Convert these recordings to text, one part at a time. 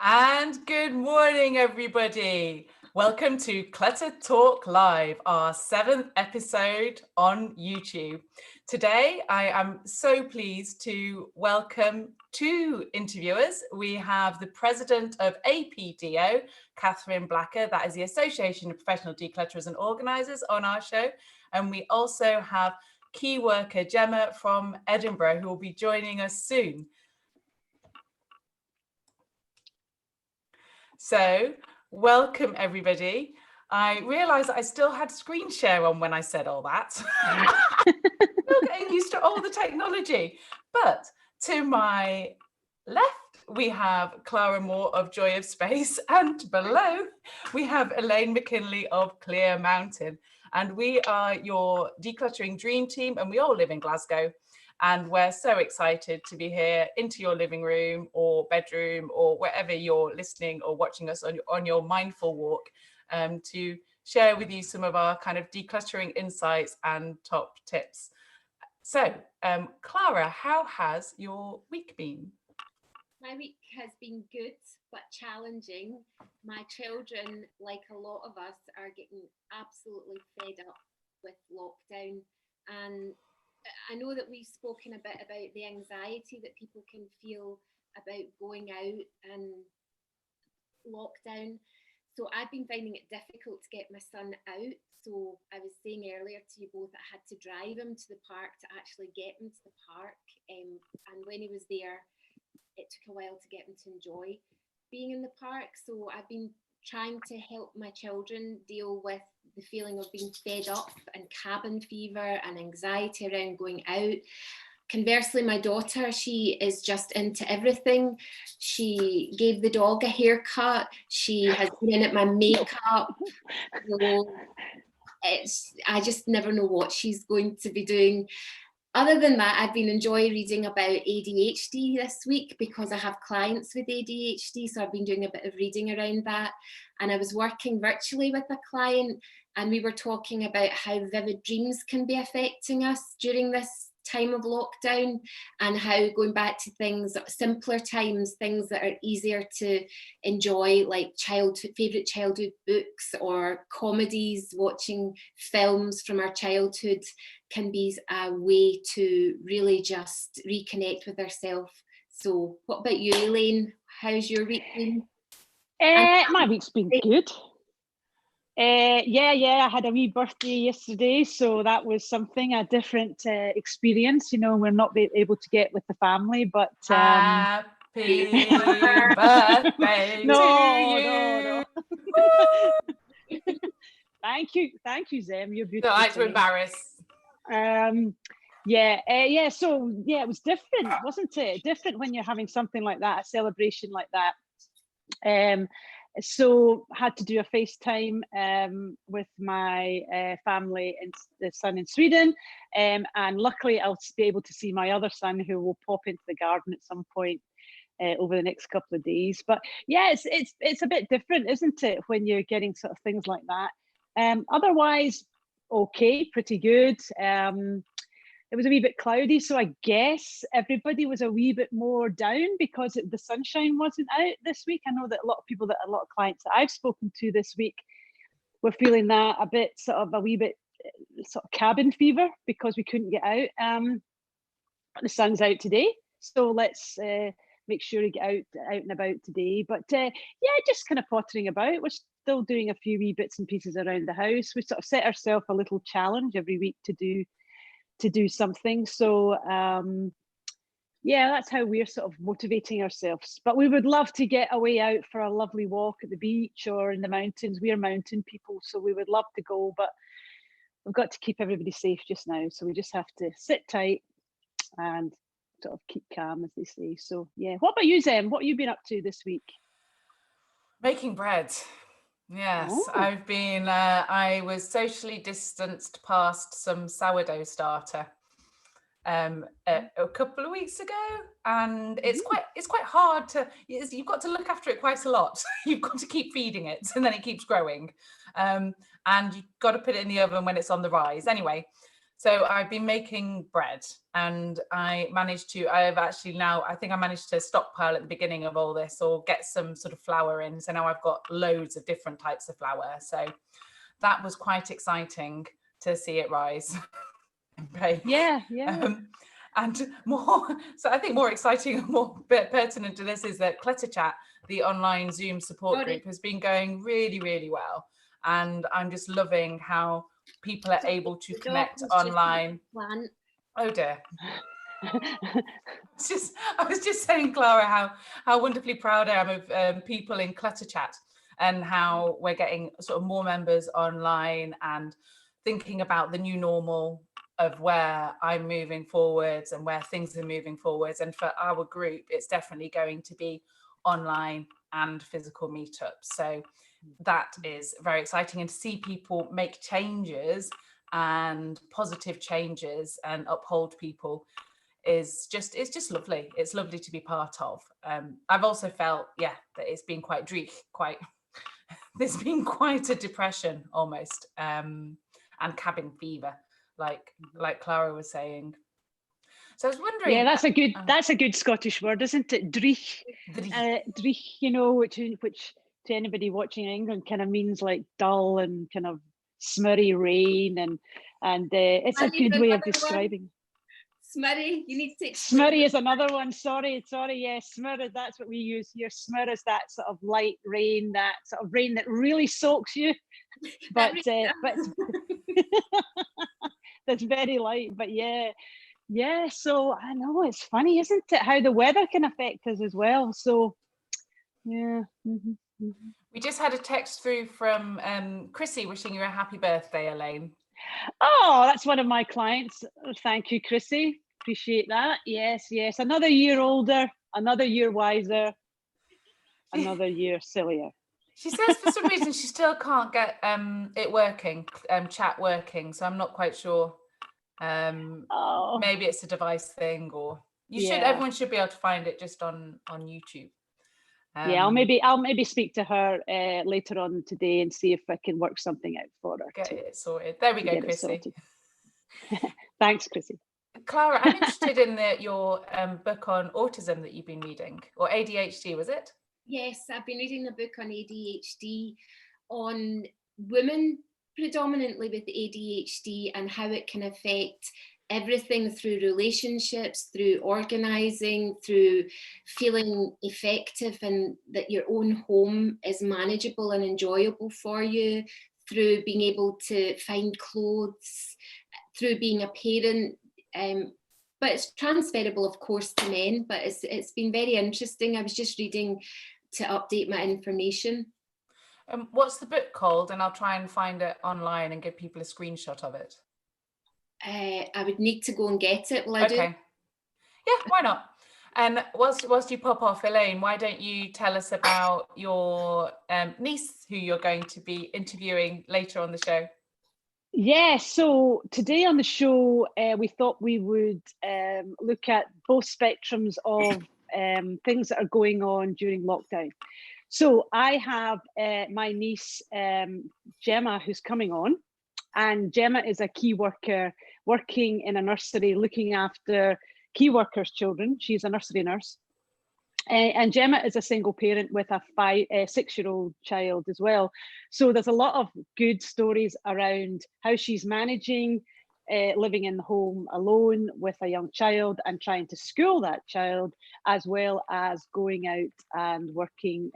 And good morning, everybody. Welcome to Clutter Talk Live, our 7th episode on YouTube. Today, I am so pleased to welcome two interviewers. We have the president of Apdo, Katherine Blackler, that is the Association of Professional Declutterers and Organisers, on our show. And we also have Keyworker Gemma from Edinburgh, who will be joining us soon. So, welcome everybody. I realised that I still had screen share on when I said all that. Still getting used to all the technology. But to my left, we have Clara Moore of Joy of Space, and below we have Elaine McKinlay of Clear Mountain. And we are your decluttering dream team, and we all live in Glasgow. And we're so excited to be here into your living room or bedroom or wherever you're listening or watching us on your mindful walk, to share with you some of our kind of decluttering insights and top tips. So, Clara, how has your week been? My week has been good but challenging. My children, like a lot of us, are getting absolutely fed up with lockdown, and I know that we've spoken a bit about the anxiety that people can feel about going out and lockdown. So I've been finding it difficult to get my son out. So I was saying earlier to you both that I had to drive him to the park to actually get him to the park. And when he was there, it took a while to get him to enjoy being in the park. So I've been trying to help my children deal with the feeling of being fed up and cabin fever and anxiety around going out. Conversely, my daughter, she is just into everything. She gave the dog a haircut. She has been in at my makeup. So I just never know what she's going to be doing. Other than that, I've been enjoying reading about ADHD this week because I have clients with ADHD, so I've been doing a bit of reading around that. And I was working virtually with a client, and we were talking about how vivid dreams can be affecting us during this time of lockdown, and how going back to things, simpler times, things that are easier to enjoy, like favourite childhood books or comedies, watching films from our childhood, can be a way to really just reconnect with ourselves. So what about you, Elaine? How's your week been? My week's been good. I had a wee birthday yesterday, so that was something, a different experience. You know, we're not able to get with the family, but happy birthday to you. No. Thank you, Zem. You're beautiful. Don't like to embarrass. So it was different, wasn't it? Different when you're having something like that, a celebration like that. So had to do a FaceTime with my family and the son in Sweden, and luckily I'll be able to see my other son, who will pop into the garden at some point over the next couple of days. But yeah, it's a bit different, isn't it, when you're getting sort of things like that. Otherwise, okay, pretty good. It was a wee bit cloudy, so I guess everybody was a wee bit more down because the sunshine wasn't out this week. I know that a lot of clients that I've spoken to this week were feeling that a wee bit cabin fever because we couldn't get out. The sun's out today, so let's make sure to get out and about today. But just kind of pottering about. We're still doing a few wee bits and pieces around the house. We sort of set ourselves a little challenge every week to do something. So that's how we're sort of motivating ourselves. But we would love to get away out for a lovely walk at the beach or in the mountains. We are mountain people, so we would love to go, but we've got to keep everybody safe just now. So we just have to sit tight and sort of keep calm, as they say. So yeah, what about you, Zem? What have you been up to this week? Making bread. Yes, I've been, I was socially distanced past some sourdough starter a couple of weeks ago, and it's quite hard to, you've got to look after it quite a lot. You've got to keep feeding it, and then it keeps growing, and you've got to put it in the oven when it's on the rise. Anyway, So I've been making bread, and I managed to stockpile at the beginning of all this, or get some sort of flour in. So now I've got loads of different types of flour. So that was quite exciting to see it rise and bake. Yeah. And more, so I think more exciting and more pertinent to this is that Clutter Chat, the online Zoom support group, has been going really, really well. And I'm just loving how people are able to connect online. Oh dear. I was just saying, Clara, how wonderfully proud I am of people in Clutter Chat, and how we're getting sort of more members online, and thinking about the new normal of where I'm moving forwards and where things are moving forwards. And for our group, it's definitely going to be online and physical meetups. So that is very exciting, and to see people make changes and positive changes and uphold people it's just lovely. It's lovely to be part of. I've also felt that it's been quite there's been quite a depression almost, and cabin fever, like Clara was saying. So I was wondering. Yeah, that's a good Scottish word, isn't it? Dreich. Dreich, which to anybody watching in England kind of means like dull and kind of smurry rain, and it's a good way of describing. Smurry, you need to take smurry is another one. Sorry, yeah, smurry, that's what we use here. Smurr is that sort of light rain, that sort of rain that really soaks you, but that's very light. But yeah, so I know it's funny, isn't it, how the weather can affect us as well. So yeah. We just had a text through from Chrissy wishing you a happy birthday, Elaine. Oh, that's one of my clients. Thank you, Chrissy. Appreciate that. Yes. Another year older, another year wiser, another year sillier. She says for some reason she still can't get it working, chat working. So I'm not quite sure. Maybe it's a device thing, or everyone should be able to find it just on YouTube. I'll maybe speak to her later on today and see if I can work something out for her. Get it sorted. There we go, Chrissy. Thanks, Chrissy. Clara, I'm interested in your book on autism that you've been reading, or ADHD, was it? Yes, I've been reading a book on ADHD, on women predominantly with ADHD, and how it can affect everything through relationships, through organising, through feeling effective, and that your own home is manageable and enjoyable for you, through being able to find clothes, through being a parent. But it's transferable, of course, to men, but it's been very interesting. I was just reading to update my information. What's the book called? And I'll try and find it online and give people a screenshot of it. I would need to go and get it. Will I do? Yeah, why not? And whilst you pop off, Elaine, why don't you tell us about your niece who you're going to be interviewing later on the show? Yeah, so today on the show, we thought we would look at both spectrums of things that are going on during lockdown. So I have my niece, Gemma, who's coming on. And Gemma is a key worker working in a nursery looking after key workers' children. She's a nursery nurse. And Gemma is a single parent with a 6-year-old child as well. So there's a lot of good stories around how she's managing living in the home alone with a young child and trying to school that child, as well as going out and working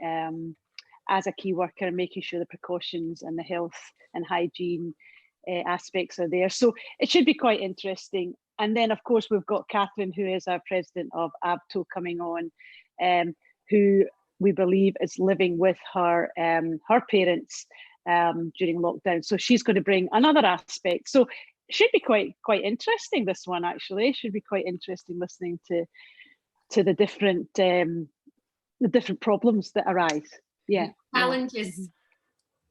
as a key worker and making sure the precautions and the health and hygiene aspects are there. So it should be quite interesting. And then, of course, we've got Katherine, who is our president of Apdo, coming on, who we believe is living with her parents during lockdown. So she's going to bring another aspect. So it should be quite interesting, this one, actually. It should be quite interesting listening to the different problems that arise. Yeah. Challenges.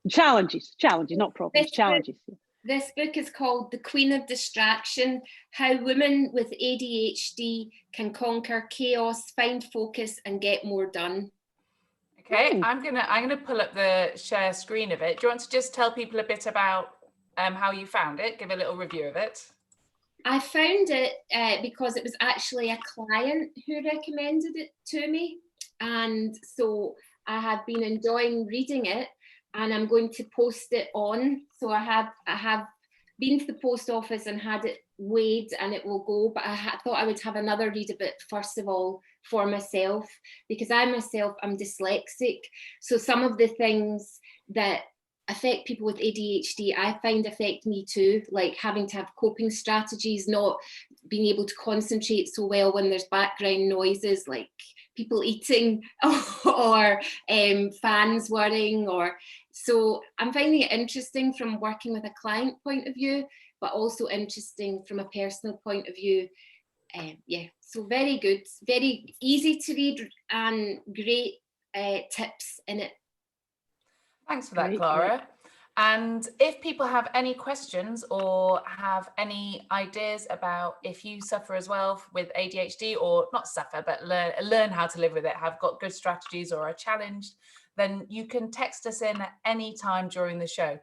Challenges, not problems, challenges. This book is called The Queen of Distraction: How Women with ADHD Can Conquer Chaos, Find Focus and Get More Done. Okay, I'm gonna pull up the share screen of it. Do you want to just tell people a bit about how you found it? Give a little review of it. I found it because it was actually a client who recommended it to me. And so I have been enjoying reading it, and I'm going to post it on. So I have been to the post office and had it weighed, and it will go, but I thought I would have another read of it first of all for myself, because I'm dyslexic. So some of the things that affect people with ADHD, I find affect me too, like having to have coping strategies, not being able to concentrate so well when there's background noises like people eating or fans whirring. So I'm finding it interesting from working with a client point of view, but also interesting from a personal point of view. Yeah, so very good, very easy to read, and great tips in it. Thanks for that, Clara. And if people have any questions or have any ideas about if you suffer as well with ADHD, or not suffer, but learn how to live with it, have got good strategies or are challenged, then you can text us in at any time during the show.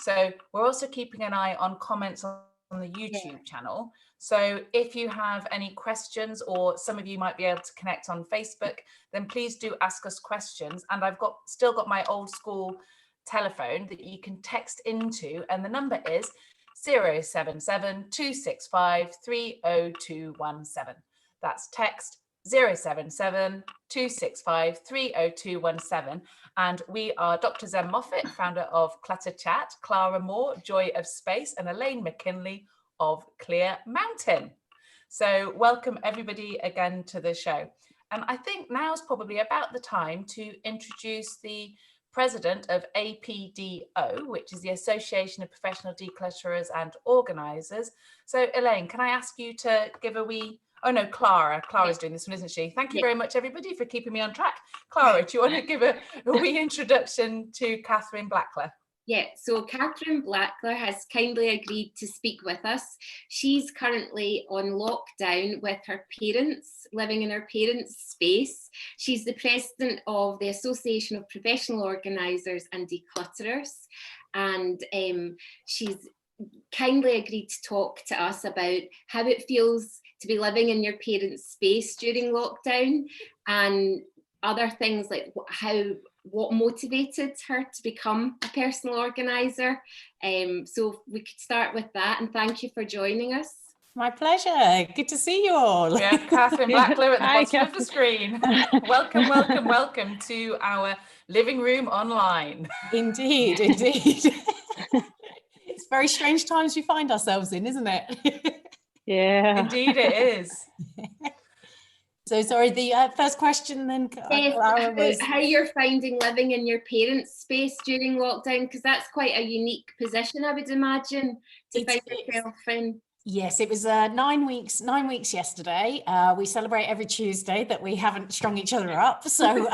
So we're also keeping an eye on comments on the YouTube channel. So if you have any questions, or some of you might be able to connect on Facebook, then please do ask us questions. And I've still got my old school telephone that you can text into, and the number is 077 265 30217. That's text 077 265 30217. And we are Dr. Zen Moffat, founder of Clutter Chat, Clara Moore, Joy of Space, and Elaine McKinlay of Clear Mountain. So welcome everybody again to the show. And I think now is probably about the time to introduce the president of APDO, which is the Association of Professional Declutterers and Organisers. So Elaine, can I ask you to give a wee... Oh no, Clara's doing this one, isn't she? Thank you very much, everybody, for keeping me on track. Clara, do you want to give a wee introduction to Katherine Blackler? Yeah, so Katherine Blackler has kindly agreed to speak with us. She's currently on lockdown with her parents, living in her parents' space. She's the president of the Association of Professional Organisers and Declutterers, and she's kindly agreed to talk to us about how it feels to be living in your parents' space during lockdown, and other things like what motivated her to become a personal organiser. So we could start with that, and thank you for joining us. My pleasure. Good to see you all. We have Katherine Blackler at the bottom of the screen. Welcome, welcome, welcome to our living room online. Indeed, indeed. It's very strange times we find ourselves in, isn't it? Yeah. Indeed it is. So sorry, the first question then, Clara, was how you're finding living in your parents' space during lockdown, because that's quite a unique position, I would imagine, to find yourself in. Yes, it was 9 weeks yesterday. We celebrate every Tuesday that we haven't strung each other up, so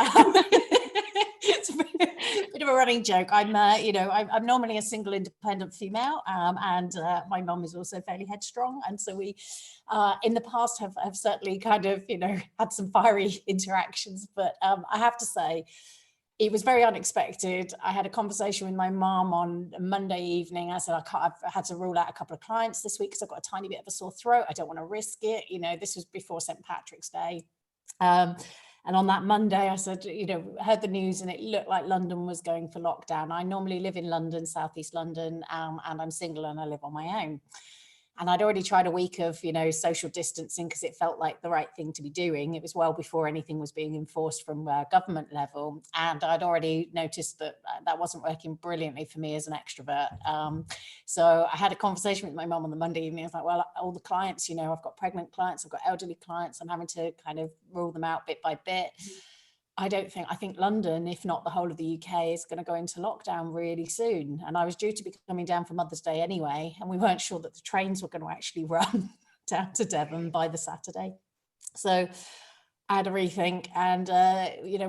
it's a bit of a running joke. I'm normally a single independent female, and my mum is also fairly headstrong, and so we in the past have certainly kind of had some fiery interactions, but I have to say it was very unexpected. I had a conversation with my mum on Monday evening. I said, I've had to rule out a couple of clients this week because I've got a tiny bit of a sore throat. I don't want to risk it. This was before St. Patrick's Day. And on that Monday, I said, heard the news and it looked like London was going for lockdown. I normally live in London, Southeast London, and I'm single and I live on my own. And I'd already tried a week of, social distancing because it felt like the right thing to be doing. It was well before anything was being enforced from government level. And I'd already noticed that that wasn't working brilliantly for me as an extrovert. So I had a conversation with my mum on the Monday evening. I was like, well, all the clients, I've got pregnant clients, I've got elderly clients. I'm having to kind of rule them out bit by bit. I think London, if not the whole of the UK, is going to go into lockdown really soon. And I was due to be coming down for Mother's Day anyway, and we weren't sure that the trains were going to actually run down to Devon by the Saturday. So I had a rethink, and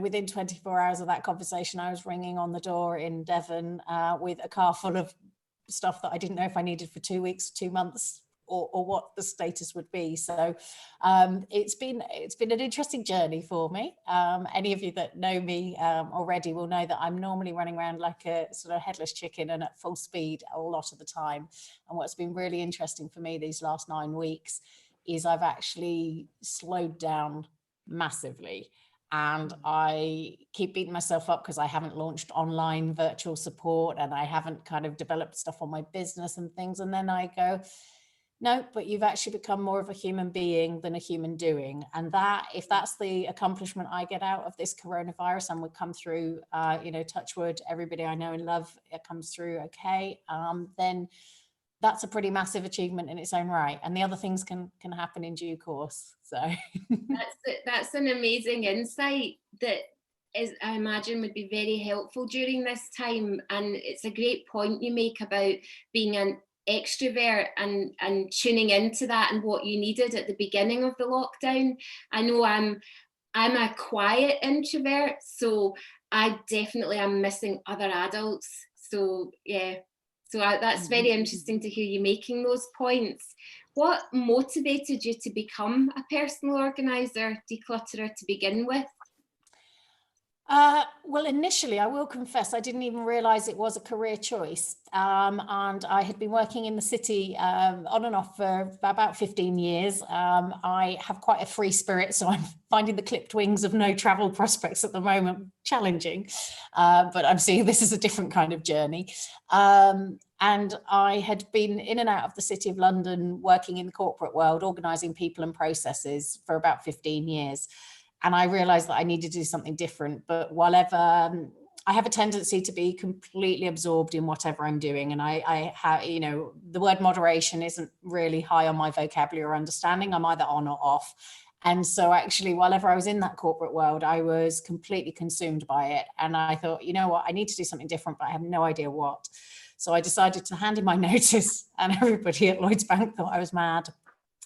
within 24 hours of that conversation, I was ringing on the door in Devon with a car full of stuff that I didn't know if I needed for 2 weeks, 2 months, or what the status would be. So it's been an interesting journey for me. Any of you that know me already will know that I'm normally running around like a sort of headless chicken and at full speed a lot of the time. And what's been really interesting for me these last 9 weeks is I've actually slowed down massively. And I keep beating myself up because I haven't launched online virtual support and I haven't kind of developed stuff on my business and things. And then I go, no, but you've actually become more of a human being than a human doing. And that, if that's the accomplishment I get out of this coronavirus and we come through, touch wood, everybody I know and love, it comes through okay, then that's a pretty massive achievement in its own right. And the other things can happen in due course. So that's an amazing insight that is, I imagine, would be very helpful during this time. And it's a great point you make about being an extrovert and tuning into that and what you needed at the beginning of the lockdown. I know I'm a quiet introvert, so I definitely am missing other adults. So yeah. So that's very interesting to hear you making those points. What motivated you to become a personal organizer, declutterer to begin with? Well, initially, I will confess, I didn't even realise it was a career choice. And I had been working in the city on and off for about 15 years. I have quite a free spirit, so I'm finding the clipped wings of no travel prospects at the moment challenging. But I'm seeing this as a different kind of journey. And I had been in and out of the City of London, working in the corporate world, organising people and processes for about 15 years. And I realized that I needed to do something different. But whatever, I have a tendency to be completely absorbed in whatever I'm doing. And I have, the word moderation isn't really high on my vocabulary or understanding. I'm either on or off. And so actually, whatever I was in that corporate world, I was completely consumed by it. And I thought, you know what, I need to do something different, but I have no idea what. So I decided to hand in my notice, and everybody at Lloyds Bank thought I was mad.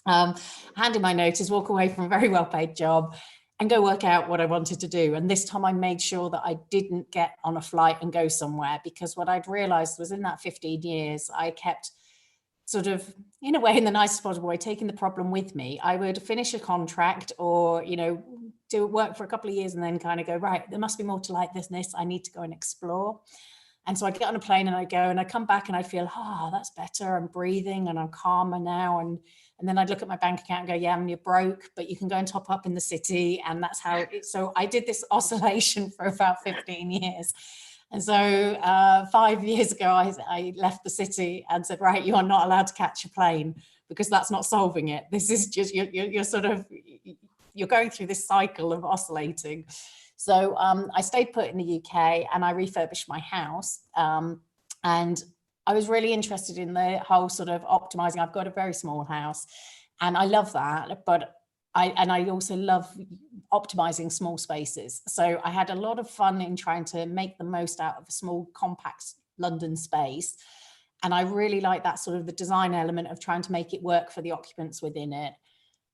Hand in my notice, walk away from a very well-paid job, and go work out what I wanted to do. And this time I made sure that I didn't get on a flight and go somewhere, because what I'd realized was in that 15 years, I kept sort of, in a way, in the nicest possible way, taking the problem with me. I would finish a contract or, do work for a couple of years and then kind of go, right, there must be more to life than this. I need to go and explore. And so I get on a plane and I go and I come back and I feel, that's better. I'm breathing and I'm calmer now. And then I'd look at my bank account and go, yeah, you're broke, but you can go and top up in the city. And that's how so I did this oscillation for about 15 years. And so 5 years ago, I left the city and said, right, you are not allowed to catch a plane because that's not solving it. This is just, you're going through this cycle of oscillating. So I stayed put in the UK and I refurbished my house. And I was really interested in the whole sort of optimizing. I've got a very small house and I love that, but I also love optimizing small spaces. So I had a lot of fun in trying to make the most out of a small, compact London space. And I really like that sort of the design element of trying to make it work for the occupants within it.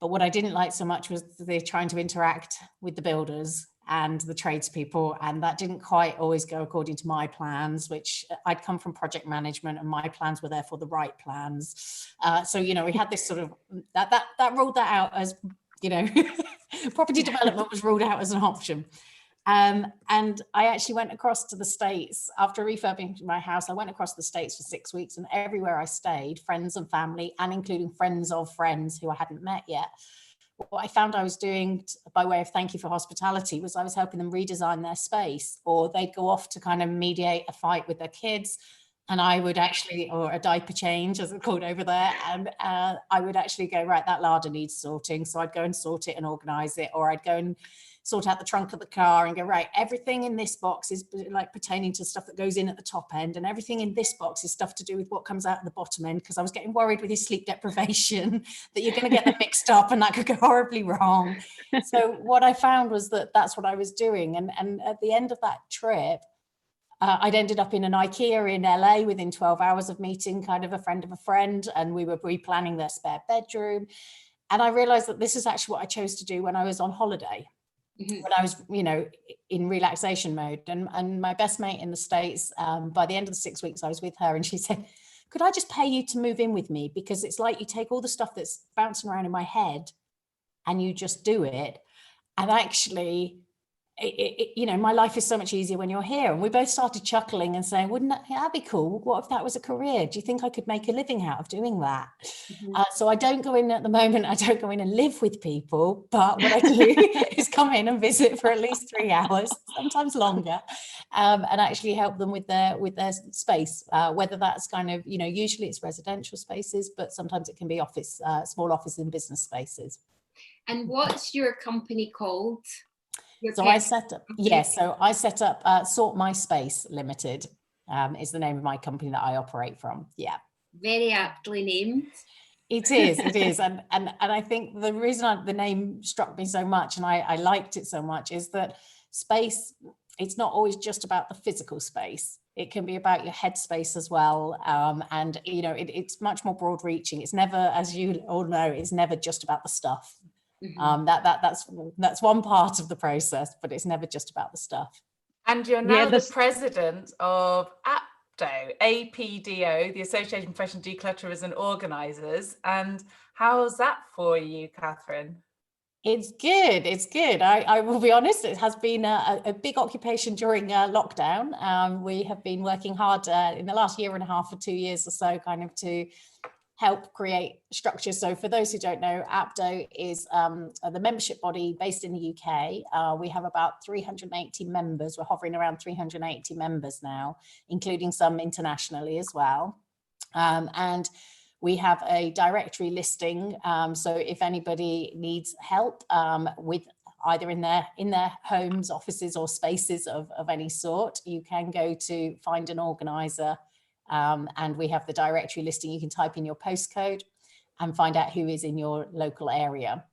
But what I didn't like so much was they're trying to interact with the builders and the tradespeople, and that didn't quite always go according to my plans, which I'd come from project management and my plans were therefore the right plans. So, we had this sort of, that ruled that out as, property development was ruled out as an option. And I actually went across to the States after refurbishing my house. I went across the States for 6 weeks, and everywhere I stayed, friends and family, and including friends of friends who I hadn't met yet, what I found I was doing by way of thank you for hospitality was I was helping them redesign their space, or they'd go off to kind of mediate a fight with their kids. And I would actually, or a diaper change as it's called over there. And I would actually go, right, that larder needs sorting. So I'd go and sort it and organize it, or I'd go and sort out the trunk of the car and go, right, everything in this box is like pertaining to stuff that goes in at the top end, and everything in this box is stuff to do with what comes out at the bottom end, because I was getting worried with his sleep deprivation that you're going to get them mixed up and that could go horribly wrong. So what I found was that that's what I was doing. And at the end of that trip, I'd ended up in an IKEA in LA within 12 hours of meeting kind of a friend of a friend, and we were replanning their spare bedroom. And I realized that this is actually what I chose to do when I was on holiday. When I was, in relaxation mode. And my best mate in the States, by the end of the 6 weeks I was with her, and she said, could I just pay you to move in with me? Because it's like you take all the stuff that's bouncing around in my head and you just do it. And actually, my life is so much easier when you're here. And we both started chuckling and saying, wouldn't that'd be cool? What if that was a career? Do you think I could make a living out of doing that? So I don't go in at the moment. I don't go in and live with people, but what I do is come in and visit for at least 3 hours, sometimes longer, and actually help them with their space, whether that's kind of, usually it's residential spaces, but sometimes it can be office, small office and business spaces. And what's your company called? So I set up Sort My Space Limited, is the name of my company that I operate from. Yeah. Very aptly named. It is. And I think the reason the name struck me so much and I liked it so much is that space, it's not always just about the physical space. It can be about your headspace as well. And, it's much more broad reaching. It's never, as you all know, it's never just about the stuff. That's one part of the process, but it's never just about the stuff. And you're now the president of Apdo, APDO, the Association of Professional Declutterers and Organisers. And how's that for you, Katherine? It's good. I will be honest, it has been a big occupation during lockdown. We have been working hard in the last year and a half or 2 years or so, kind of to help create structures. So for those who don't know, Apdo is the membership body based in the UK. We have about 380 members. We're hovering around 380 members now, including some internationally as well. And we have a directory listing. So if anybody needs help with either in their homes, offices or spaces of any sort, you can go to find an organizer. And we have the directory listing. You can type in your postcode and find out who is in your local area.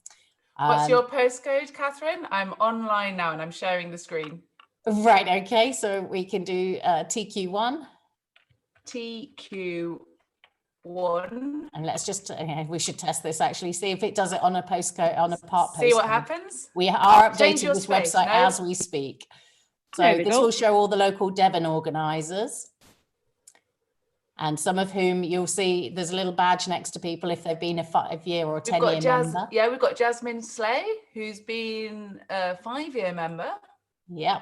What's your postcode, Katherine? I'm online now and I'm sharing the screen. Right, okay, so we can do TQ1. TQ1. And let's just, we should test this actually, see if it does it on a postcode, on a part postcode. See what happens? We are updating this space, website as we speak. So this will show all the local Devon organisers. And some of whom you'll see there's a little badge next to people if they've been a 5-year or 10-year member. Yeah, we've got Jasmine Slay, who's been a 5-year member. Yeah.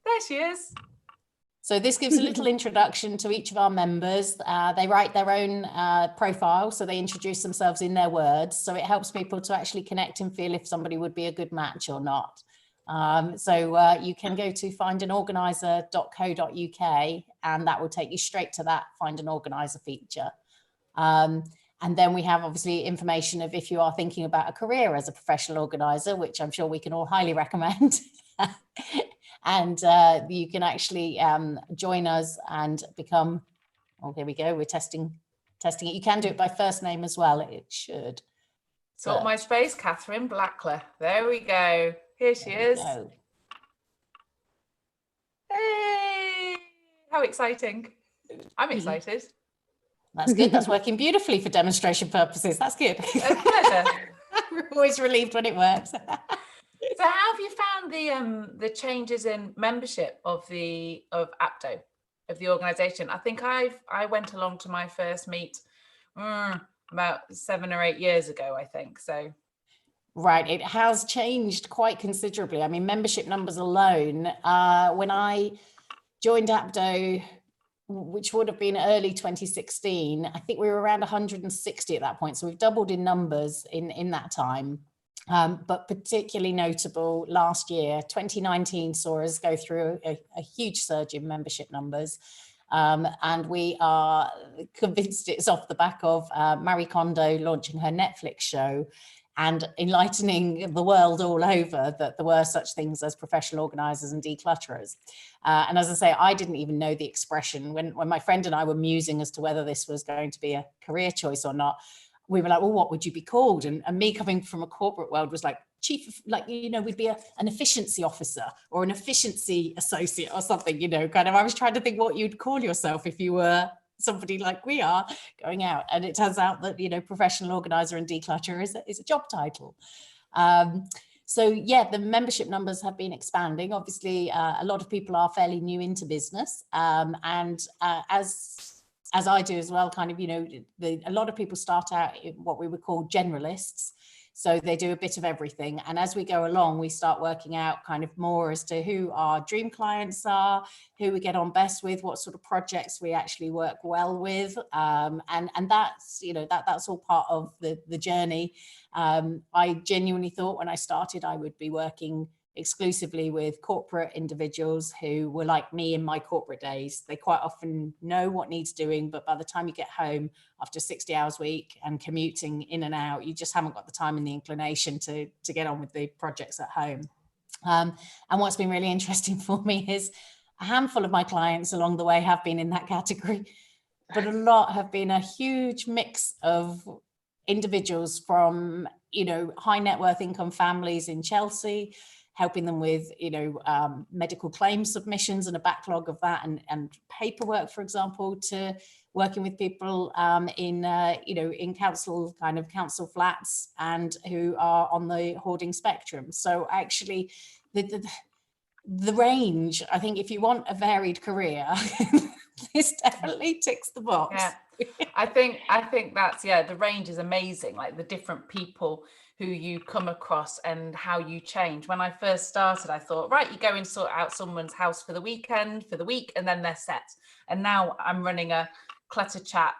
There she is. So this gives a little introduction to each of our members. They write their own profile, so they introduce themselves in their words. So it helps people to actually connect and feel if somebody would be a good match or not. So you can go to findanorganiser.co.uk and that will take you straight to that Find an Organiser feature. And then we have obviously information of if you are thinking about a career as a professional organiser, which I'm sure we can all highly recommend. And you can actually join us and become, oh, here we go, we're testing it. You can do it by first name as well, it should. Sort My Space, Katherine Blackler. There we go. Here she is. Hey, how exciting. I'm excited. That's good. That's working beautifully for demonstration purposes. That's good. A pleasure. We're always relieved when it works. So how have you found the changes in membership of Apdo, of the organisation? I think I went along to my first meet about 7 or 8 years ago, I think. So right, it has changed quite considerably. I mean, membership numbers alone, when I joined Apdo, which would have been early 2016, I think we were around 160 at that point. So we've doubled in numbers in that time. But particularly notable last year, 2019 saw us go through a huge surge in membership numbers. And we are convinced it's off the back of Marie Kondo launching her Netflix show and enlightening the world all over that there were such things as professional organisers and declutterers. And as I say, I didn't even know the expression. When my friend and I were musing as to whether this was going to be a career choice or not, we were like, well, what would you be called? And me coming from a corporate world was like, we'd be an efficiency officer or an efficiency associate or something, kind of. I was trying to think what you'd call yourself if you were somebody like we are going out. And it turns out that, professional organizer and declutterer is a job title. So yeah, the membership numbers have been expanding. Obviously, a lot of people are fairly new into business. And as as I do as well, kind of, you know, a lot of people start out in what we would call generalists. So they do a bit of everything. And as we go along, we start working out kind of more as to who our dream clients are, who we get on best with, what sort of projects we actually work well with. And that's, you know, that's all part of the journey. I genuinely thought when I started, I would be working exclusively with corporate individuals who were like me in my corporate days. They quite often know what needs doing, but by the time you get home after 60 hours a week and commuting in and out, you just haven't got the time and the inclination to get on with the projects at home. And what's been really interesting for me is a handful of my clients along the way have been in that category, but a lot have been a huge mix of individuals from, you know, high net worth income families in Chelsea, helping them with, you know, medical claim submissions and a backlog of that, and paperwork, for example, to working with people in, you know, in council flats and who are on the hoarding spectrum. So actually, the range, I think, if you want a varied career, this definitely ticks the box. Yeah, I think that's, yeah, the range is amazing, like the different people who you come across and how you change. When I first started, I thought, right, you go and sort out someone's house for the weekend, for the week, and then they're set. And now I'm running a Clutter Chat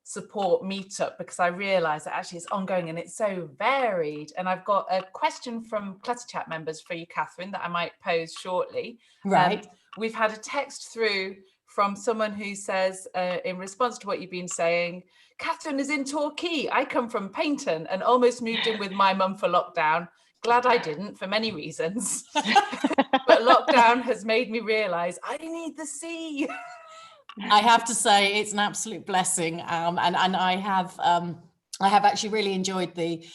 support meetup because I realize that actually it's ongoing and it's so varied. And I've got a question from Clutter Chat members for you, Katherine, that I might pose shortly. Right. We've had a text through from someone who says, in response to what you've been saying, Katherine is in Torquay. I come from Paynton and almost moved in with my mum for lockdown. Glad I didn't, for many reasons. But lockdown has made me realise I need the sea. I have to say it's an absolute blessing, and I have actually really enjoyed the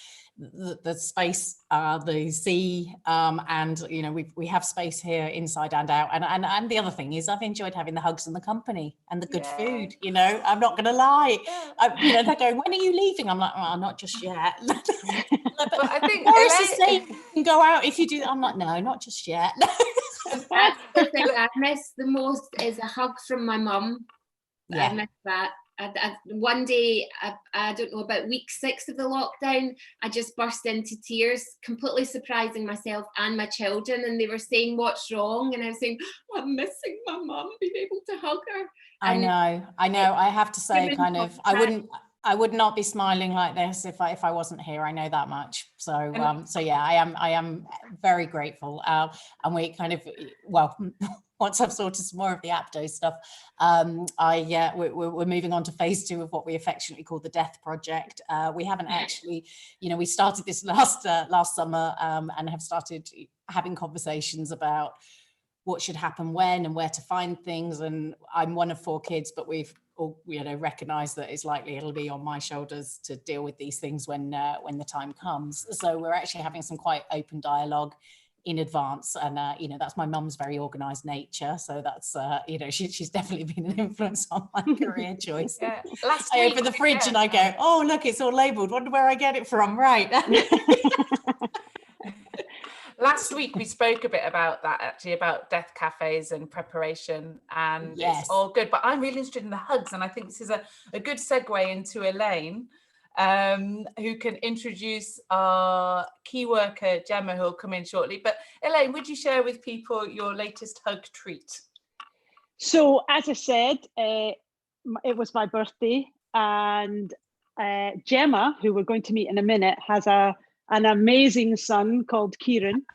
space, the sea, and you know, we have space here inside and out, and the other thing is I've enjoyed having the hugs and the company and the good food. You know, I'm not gonna lie. You know, they're going, when are you leaving? I'm like, oh, not just yet. But I think Elaine, you can go out if you do. I'm like, no, not just yet. That's the thing I miss the most is a hug from my mum. Yeah. I miss that. One day, I don't know, about week 6 of the lockdown, I just burst into tears, completely surprising myself and my children. And they were saying, what's wrong? And I was saying, oh, I'm missing my mum, being able to hug her. I know. I have to say, kind of, I would not be smiling like this if I wasn't here. I know that much. So yeah, I am very grateful. And we kind of, well, once I've sorted some more of the Apdo stuff, we're moving on to phase 2 of what we affectionately call the Death Project. We haven't actually, you know, we started this last summer and have started having conversations about what should happen when and where to find things. And I'm one of 4 kids, but we've all, you know, recognized that it's likely it'll be on my shoulders to deal with these things when the time comes. So we're actually having some quite open dialogue in advance, and you know, that's my mum's very organized nature, so that's you know, she's definitely been an influence on my career choice. Yeah. I open the fridge and I go, oh look, it's all labeled, wonder where I get it from. Right. Last week we spoke a bit about that, actually, about death cafes and preparation, and yes, it's all good, but I'm really interested in the hugs, and I think this is a good segue into Elaine, who can introduce our key worker, Gemma, who will come in shortly. But Elaine, would you share with people your latest hug treat? So, as I said, it was my birthday, and Gemma, who we're going to meet in a minute, has an amazing son called Kieran,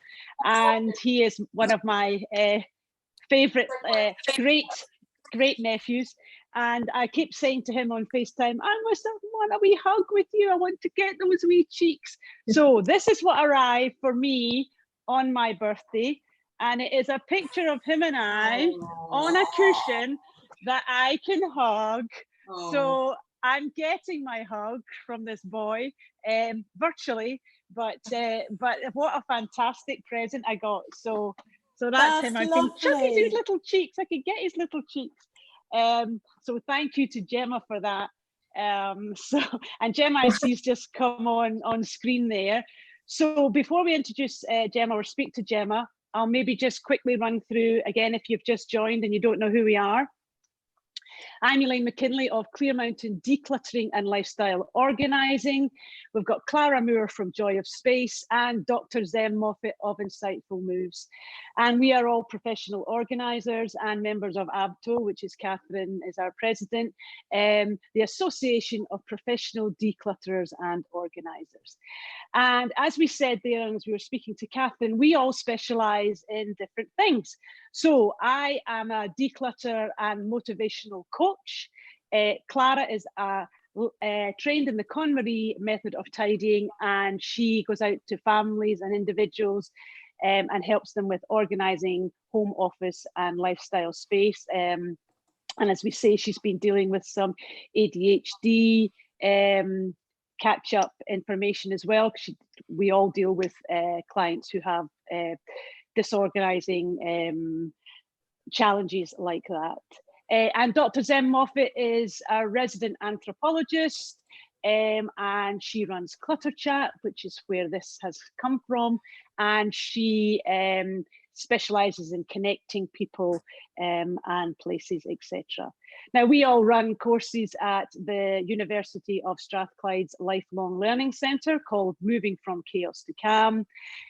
and he is one of my favourite great nephews. And I keep saying to him on FaceTime, I must want a wee hug with you. I want to get those wee cheeks. So this is what arrived for me on my birthday. And it is a picture of him and I on a cushion that I can hug. So I'm getting my hug from this boy virtually, but what a fantastic present I got. So that's him. I can chuck his little cheeks. I can get his little cheeks. So thank you to Gemma for that. And Gemma, I see, has just come on screen there. So before we introduce Gemma or speak to Gemma, I'll maybe just quickly run through again, if you've just joined and you don't know who we are. I'm Elaine McKinlay of Clear Mountain Decluttering and Lifestyle Organising. We've got Clara Moore from Joy of Space and Dr. Zem Moffat of Insightful Moves. And we are all professional organisers and members of Apdo, which is Katherine is our president, the Association of Professional Declutterers and Organisers. And as we said there, and as we were speaking to Katherine, we all specialise in different things. So I am a declutter and motivational coach. Clara is trained in the KonMari method of tidying, and she goes out to families and individuals and helps them with organising home office and lifestyle space. And as we say, she's been dealing with some ADHD, catch-up information as well. We all deal with clients who have disorganizing challenges like that. And Dr. Zem Moffat is a resident anthropologist, and she runs Clutter Chat, which is where this has come from. And she specializes in connecting people and places, etc. Now, we all run courses at the University of Strathclyde's Lifelong Learning Centre called Moving from Chaos to Calm,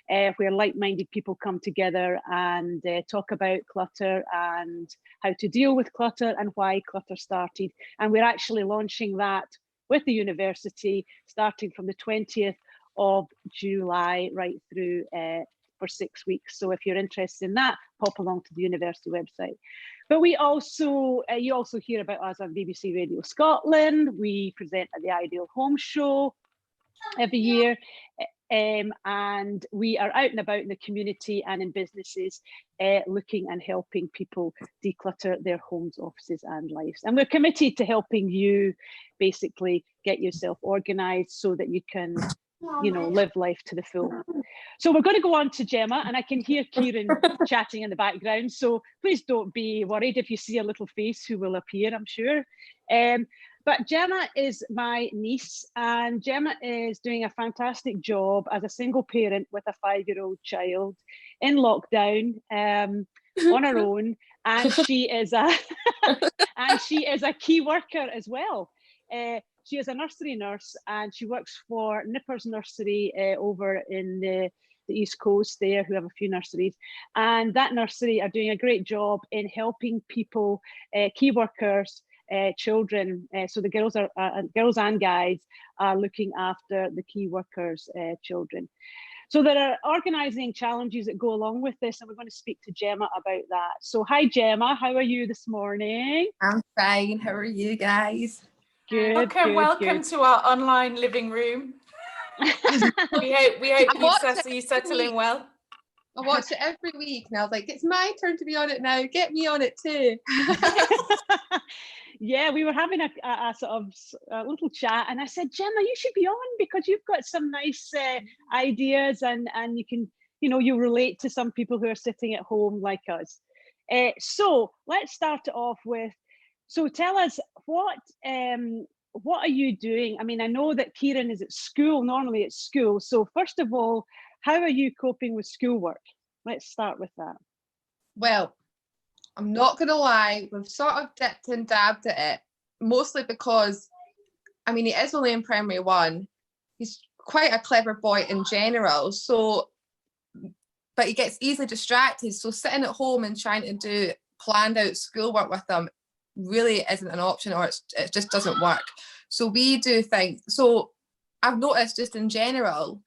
where like-minded people come together and talk about clutter and how to deal with clutter and why clutter started. And we're actually launching that with the university starting from the 20th of July right through for 6 weeks. So if you're interested in that, pop along to the university website. But we also, you also hear about us on BBC Radio Scotland. We present at the Ideal Home Show every year. And we are out and about in the community and in businesses looking and helping people declutter their homes, offices and lives. And we're committed to helping you basically get yourself organised so that you can, you know, live life to the full. So we're going to go on to Gemma, and I can hear Kieran chatting in the background. So please don't be worried if you see a little face who will appear, I'm sure. But Gemma is my niece, and Gemma is doing a fantastic job as a single parent with a 5-year-old child in lockdown on her own, and she is a key worker as well. She is a nursery nurse, and she works for Nippers Nursery over in the East Coast there, who have a few nurseries. And that nursery are doing a great job in helping people, key workers, children. So the girls and guys are looking after the key workers' children. So there are organising challenges that go along with this, and we're going to speak to Gemma about that. So hi Gemma, how are you this morning? I'm fine. How are you guys? Good. Okay, welcome to our online living room. we hope you settle in well. I watch it every week, and I was like, it's my turn to be on it now. Get me on it too. Yeah, we were having a sort of a little chat, and I said, Gemma, you should be on because you've got some nice ideas, and you can, you know, you relate to some people who are sitting at home like us. So let's start it off with, so tell us what are you doing? I mean, I know that Kieran is at school, normally at school. So first of all, how are you coping with schoolwork? Let's start with that. Well, I'm not going to lie, we've sort of dipped and dabbed at it, mostly because, I mean, he is only in primary 1. He's quite a clever boy in general, so, but he gets easily distracted. So sitting at home and trying to do planned out schoolwork with him really isn't an option, or it just doesn't work. So we do things. So I've noticed just in general,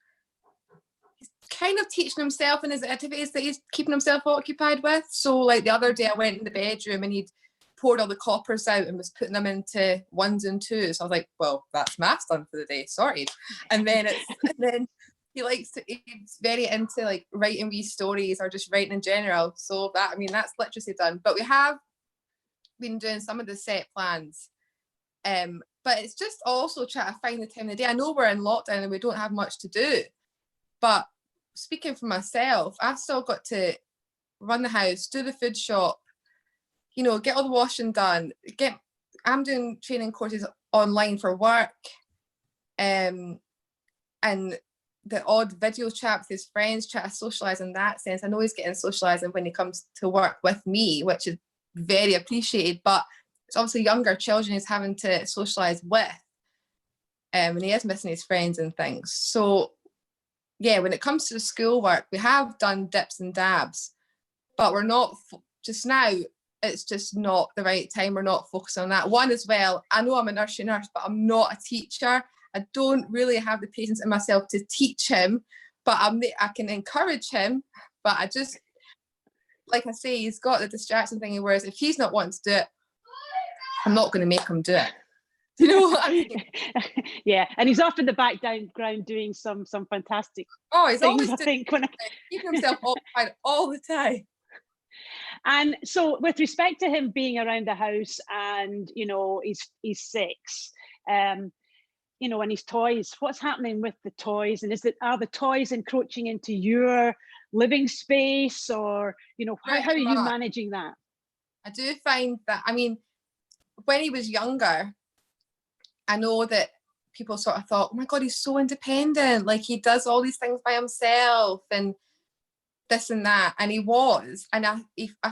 he's kind of teaching himself in his activities that he's keeping himself occupied with. So like the other day I went in the bedroom and he'd poured all the coppers out and was putting them into 1s and 2s. So I was like, well, that's maths done for the day, sorted. And then he's very into like writing wee stories or just writing in general. So that, I mean, that's literacy done. But we have been doing some of the set plans, but it's just also trying to find the time of the day. I know we're in lockdown and we don't have much to do, but speaking for myself, I've still got to run the house, do the food shop, you know, get all the washing done, I'm doing training courses online for work, and the odd video chat with his friends, try to socialise in that sense. I know he's getting socialising when he comes to work with me, which is very appreciated, but it's obviously younger children he's having to socialise with, and he is missing his friends and things. So yeah, when it comes to the schoolwork, we have done dips and dabs, but we're not just now. It's just not the right time. We're not focusing on that. One as well, I know I'm a nursery nurse, but I'm not a teacher. I don't really have the patience in myself to teach him, but I can encourage him. But I just, like I say, he's got the distraction thing, whereas if he's not wanting to do it, I'm not going to make him do it. You know what I mean? Yeah, and he's off in the background doing some fantastic He's things, always I think, keeping himself occupied all the time. And so with respect to him being around the house, and you know, he's 6, you know, and his toys, what's happening with the toys? And are the toys encroaching into your living space, or you know, how are you managing that? I do find that, I mean, when he was younger, I know that people sort of thought, oh my God, he's so independent, like he does all these things by himself and this and that, and he was, and I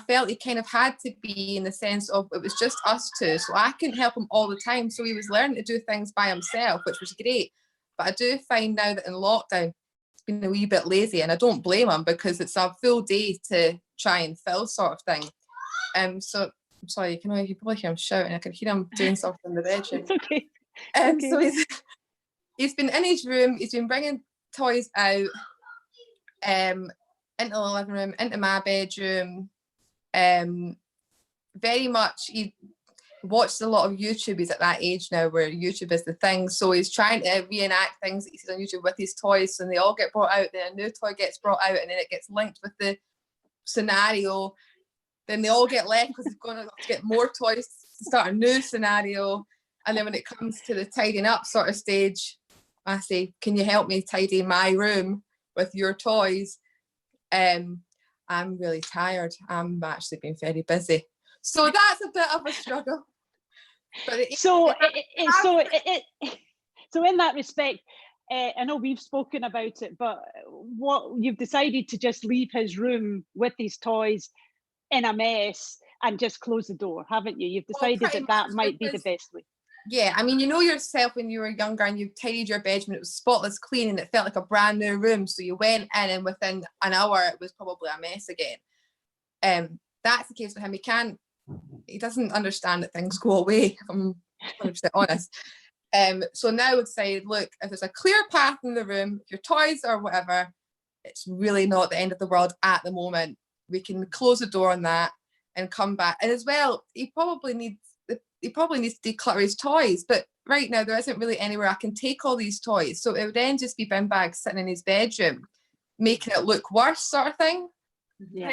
felt he kind of had to be, in the sense of it was just us two, so I couldn't help him all the time, so he was learning to do things by himself, which was great. But I do find now that in lockdown he's been a wee bit lazy, and I don't blame him, because it's a full day to try and fill, sort of thing. So I'm sorry, you probably hear him shouting. I can hear him doing something in the bedroom. It's okay. Okay. So he's been in his room, he's been bringing toys out, into the living room, into my bedroom. Very much, he watched a lot of YouTube. He's at that age now where YouTube is the thing. So he's trying to reenact things that he sees on YouTube with his toys. So they all get brought out, then a new toy gets brought out, and then it gets linked with the scenario. Then they all get left because he's going to get more toys to start a new scenario. And then when it comes to the tidying up sort of stage, I say, can you help me tidy my room with your toys? I'm really tired. I'm actually been very busy. So that's a bit of a struggle. But so in that respect, I know we've spoken about it, but what you've decided to just leave his room with his toys in a mess and just close the door, haven't you? You've decided that might be the best way. Yeah, I mean, you know yourself when you were younger and you tidied your bedroom, it was spotless clean and it felt like a brand new room. So you went in and within an hour, it was probably a mess again. That's the case with him. He doesn't understand that things go away, if I'm 100% honest. So now I would say, look, if there's a clear path in the room, if your toys or whatever, it's really not the end of the world at the moment. We can close the door on that and come back. And as well, he probably needs to declutter his toys, but right now there isn't really anywhere I can take all these toys, so it would then just be bin bags sitting in his bedroom, making it look worse, sort of thing. Yeah.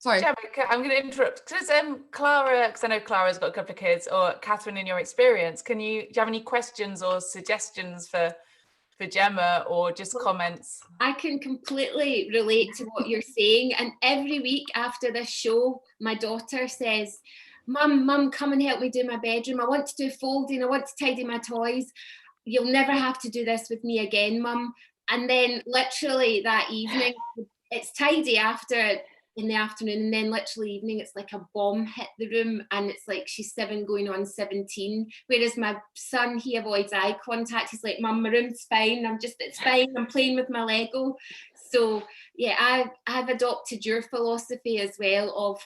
Sorry, Gemma, I'm going to interrupt. Does Clara, because I know Clara's got a couple of kids, or Katherine, in your experience, do you have any questions or suggestions for Gemma, or just comments? I can completely relate to what you're saying, and every week after this show, my daughter says, Mum, come and help me do my bedroom. I want to do folding. I want to tidy my toys. You'll never have to do this with me again, Mum. And then literally that evening, it's tidy in the afternoon, and then literally evening, it's like a bomb hit the room, and it's like she's 7 going on 17. Whereas my son, he avoids eye contact. He's like, Mum, my room's fine. It's fine. I'm playing with my Lego. So yeah, I've adopted your philosophy as well of,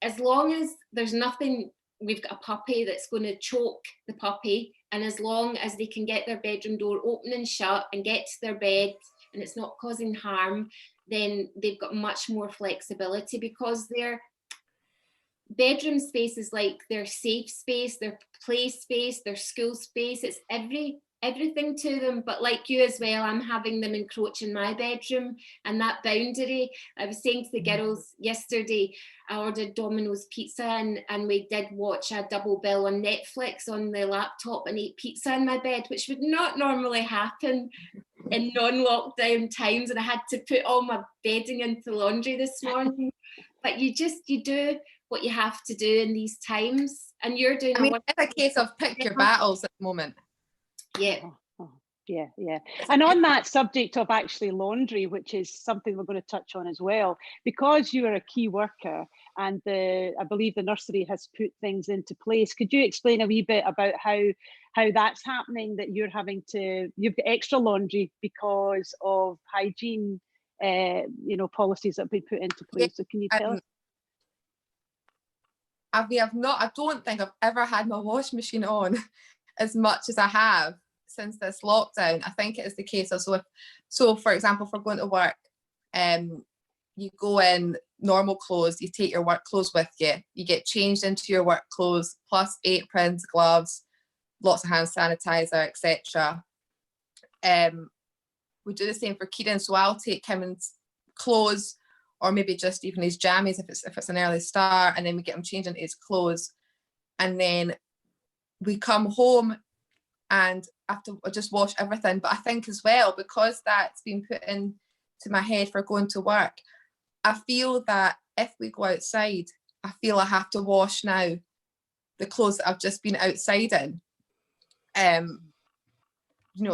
as long as there's nothing, we've got a puppy that's going to choke the puppy, and as long as they can get their bedroom door open and shut and get to their bed and it's not causing harm, then they've got much more flexibility, because their bedroom space is like their safe space, their play space, their school space. It's everything to them. But like you as well, I'm having them encroach in my bedroom, and that boundary, I was saying to the girls yesterday, I ordered Domino's pizza, and we did watch a double bill on Netflix on the laptop and ate pizza in my bed, which would not normally happen in non-lockdown times, and I had to put all my bedding into laundry this morning. But you do what you have to do in these times, and you're doing it's a case of pick your battles at the moment. Yeah. Yeah, yeah. And on that subject of actually laundry, which is something we're going to touch on as well, because you are a key worker and I believe the nursery has put things into place. Could you explain a wee bit about how that's happening, that you've got extra laundry because of hygiene, policies that have been put into place? So can you tell us? I don't think I've ever had my washing machine on as much as I have since this lockdown. I think it is the case of, so for example, if we're going to work, you go in normal clothes, you take your work clothes with you, you get changed into your work clothes, plus aprons, gloves, lots of hand sanitizer, etc. We do the same for Kieran, so I'll take him in clothes, or maybe just even his jammies if it's an early start, and then we get him changed into his clothes, and then we come home and have to just wash everything. But I think as well, because that's been put into my head for going to work, I feel that if we go outside, I feel I have to wash now the clothes that I've just been outside in,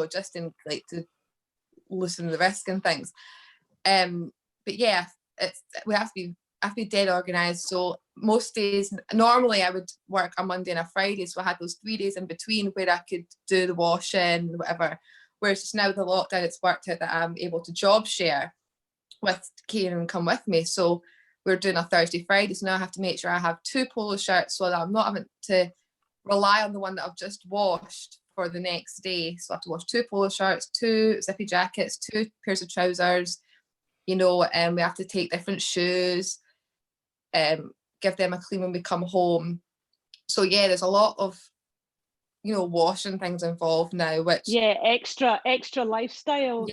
just in like to loosen the risk and things. But yeah, we have to be dead organised. So most days, normally I would work a Monday and a Friday, so I had those 3 days in between where I could do the washing, whatever. Whereas just now with the lockdown, it's worked out that I'm able to job share with Kieran and come with me. So we're doing a Thursday, Friday. So now I have to make sure I have 2 polo shirts so that I'm not having to rely on the one that I've just washed for the next day. So I have to wash 2 polo shirts, 2 zippy jackets, 2 pairs of trousers, and we have to take different shoes, give them a clean when we come home. So yeah, there's a lot of washing things involved now, which extra lifestyle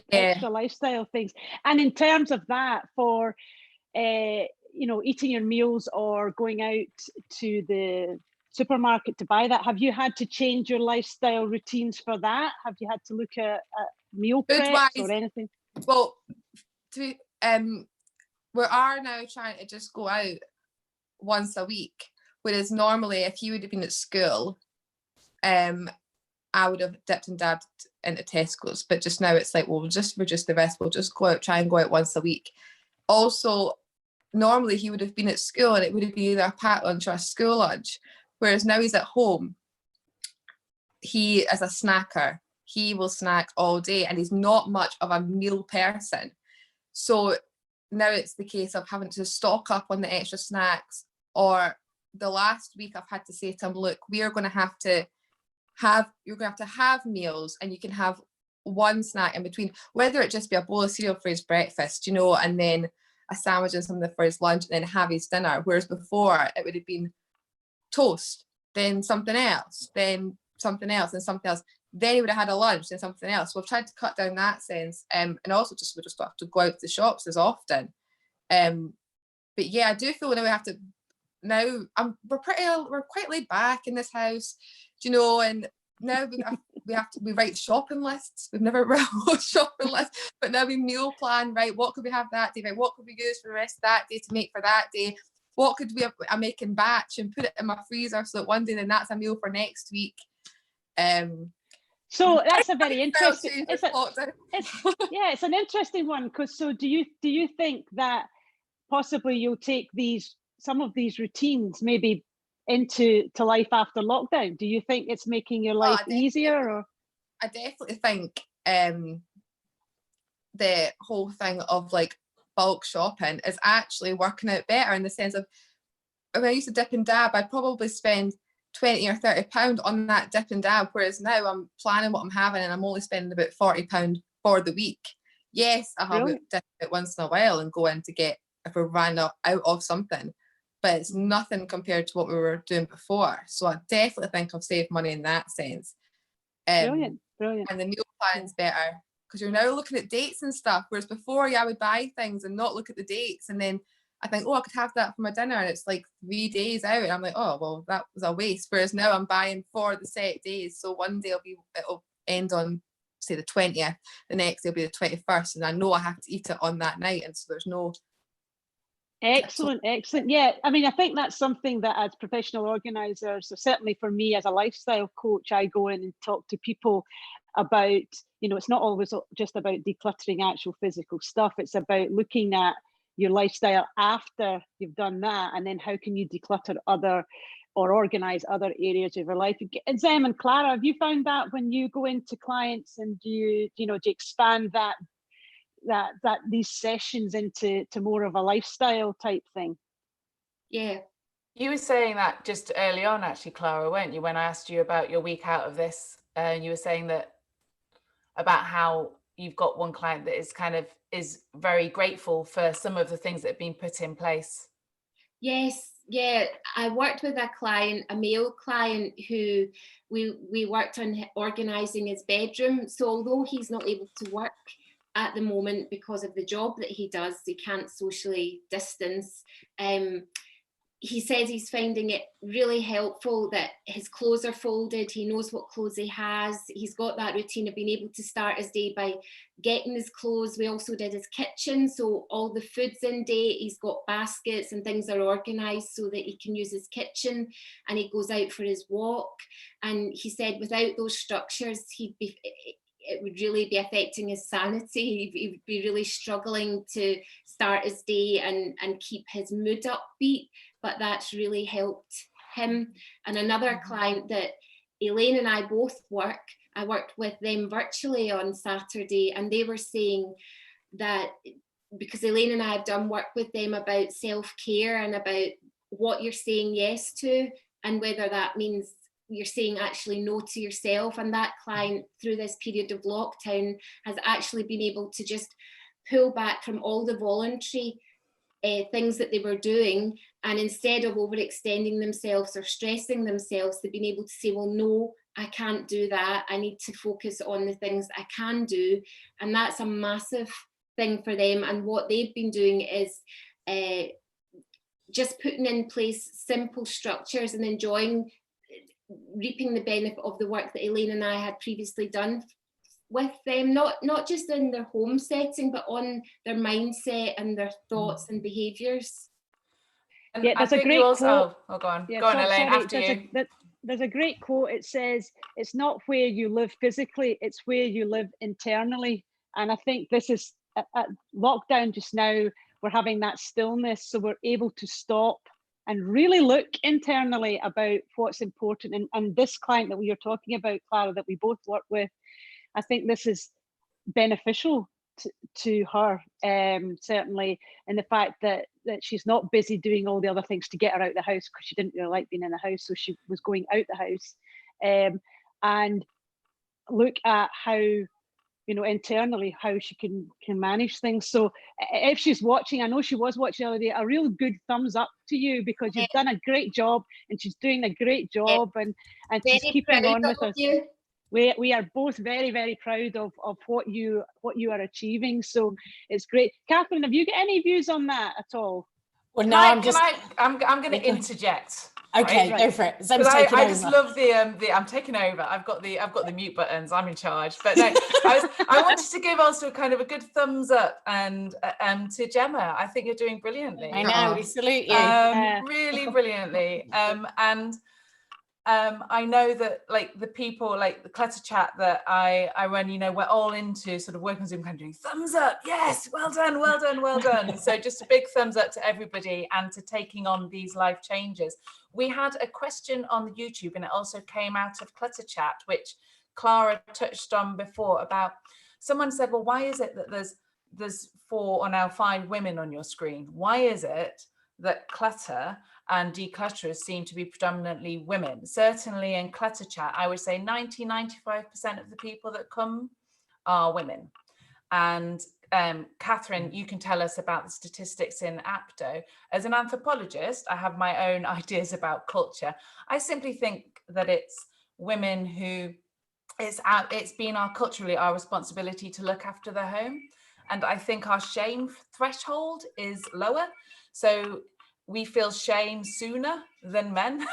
things. And in terms of that, for eating your meals or going out to the supermarket to buy that, have you had to change your lifestyle routines for that? Have you had to look at meal preps or anything? Well, we are now trying to just go out once a week, whereas normally if he would have been at school, I would have dipped and dabbed into Tesco's, but just now it's like, well, we'll just reduce the risk, we'll just try and go out once a week. Also, normally he would have been at school and it would have been either a packed lunch or a school lunch, whereas now he's at home, he is a snacker, he will snack all day and he's not much of a meal person. So now it's the case of having to stock up on the extra snacks, or the last week I've had to say to him, look, you're going to have to have meals, and you can have one snack in between, whether it just be a bowl of cereal for his breakfast, and then a sandwich and something for his lunch, and then have his dinner. Whereas before it would have been toast, then something else, then something else, and something else. Then he would have had a lunch and something else. So we've tried to cut down that sense, and also we just have to go out to the shops as often. But yeah, I do feel now we have to. Now we're quite laid back in this house, and now we write shopping lists. We've never written shopping lists, but now we meal plan. Right, what could we have that day? Right, what could we use for the rest of that day to make for that day? What could we have? I make in batch and put it in my freezer so that one day then that's a meal for next week. So that's a very interesting. It's an interesting one, because do you think that possibly you'll take some of these routines maybe into life after lockdown? Do you think it's making your life easier? Or I definitely think the whole thing of like bulk shopping is actually working out better, in the sense of when I used to dip and dab, I'd probably spend £20 or £30 on that dip and dab, whereas now I'm planning what I'm having and I'm only spending about £40 for the week. Yes, I have a dip it once in a while and go in to get if we ran out of something, but it's nothing compared to what we were doing before. So I definitely think I've saved money in that sense. Brilliant. And the meal plan's better because you're now looking at dates and stuff, whereas before I would buy things and not look at the dates, and then I think, I could have that for my dinner, and it's like 3 days out, and I'm like, oh well, that was a waste. Whereas now I'm buying for the set days, so one day it'll end on, say, the 20th, the next day will be the 21st, and I know I have to eat it on that night, and so there's no. Excellent. Yeah, I mean, I think that's something that as professional organisers, so certainly for me as a lifestyle coach, I go in and talk to people about, you know, it's not always just about decluttering actual physical stuff. It's about looking at your lifestyle after you've done that, and then how can you declutter other or organize other areas of your life. Zem and Clara, have you found that when you go into clients and do you expand that these sessions into more of a lifestyle type thing? Yeah. You were saying that just early on, actually, Clara, weren't you? When I asked you about your week out of this, you were saying that about how you've got one client that is very grateful for some of the things that have been put in place. Yes, yeah. I worked with a client, a male client, who we worked on organising his bedroom. So although he's not able to work at the moment because of the job that he does, he can't socially distance. He says he's finding it really helpful that his clothes are folded. He knows what clothes he has. He's got that routine of being able to start his day by getting his clothes. We also did his kitchen, so all the food's in date. He's got baskets and things are organised so that he can use his kitchen, and he goes out for his walk. And he said without those structures, it would really be affecting his sanity. He would be really struggling to start his day and keep his mood upbeat, but that's really helped him. And another client that Elaine and I both I worked with them virtually on Saturday, and they were saying that because Elaine and I have done work with them about self-care and about what you're saying yes to, and whether that means you're saying actually no to yourself. And that client, through this period of lockdown, has actually been able to just pull back from all the voluntary things that they were doing, and instead of overextending themselves or stressing themselves, they've been able to say, well, no, I can't do that. I need to focus on the things I can do. And that's a massive thing for them. And what they've been doing is just putting in place simple structures and reaping the benefit of the work that Elaine and I had previously done with them, not just in their home setting, but on their mindset and their thoughts and behaviours. And yeah, there's a great quote. Oh, go on. Yeah, go on, Elaine, after you. There's a great quote. It says, it's not where you live physically, it's where you live internally. And I think this is, at lockdown just now, we're having that stillness, so we're able to stop and really look internally about what's important. And this client that we are talking about, Clara, that we both work with, I think this is beneficial to her, certainly, in the fact that she's not busy doing all the other things to get her out of the house, because she didn't really like being in the house, so she was going out the house, and look at how, internally, how she can manage things. So if she's watching, I know she was watching the other day, a real good thumbs up to you, because you've done a great job, and she's doing a great job, and she's keeping on with us. We are both very, very proud of what you are achieving. So it's great. Katherine, have you got any views on that at all? Well, no, I'm going to interject. Okay, right? Go for it. I just love the I'm taking over. I've got the mute buttons. I'm in charge. But no, I wanted to give also kind of a good thumbs up and to Gemma. I think you're doing brilliantly. I know. We salute you. Really brilliantly. And I know that like the people, like the Clutter Chat that I run, we're all into sort of working Zoom, kind of doing thumbs up. Yes, well done, well done, well done. So just a big thumbs up to everybody and to taking on these life changes. We had a question on the YouTube, and it also came out of Clutter Chat, which Clara touched on before, about someone said, well, why is it that there's 4 or now 5 women on your screen? Why is it that clutter and declutterers seem to be predominantly women? Certainly in Clutter Chat, I would say 95% of the people that come are women. And Katherine, you can tell us about the statistics in Apdo. As an anthropologist, I have my own ideas about culture. I simply think that it's women who, it's been culturally our responsibility to look after their home. And I think our shame threshold is lower. So we feel shame sooner than men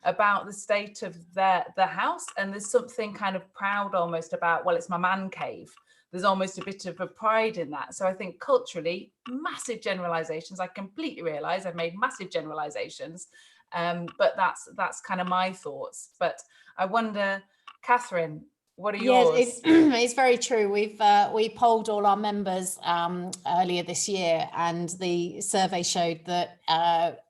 about the state of their house. And there's something kind of proud almost about, well, it's my man cave. There's almost a bit of a pride in that. So I think culturally, massive generalizations. I completely realize I've made massive generalizations, but that's kind of my thoughts. But I wonder, Katherine, What are Yes, yours? it's very true. We polled all our members earlier this year, and the survey showed that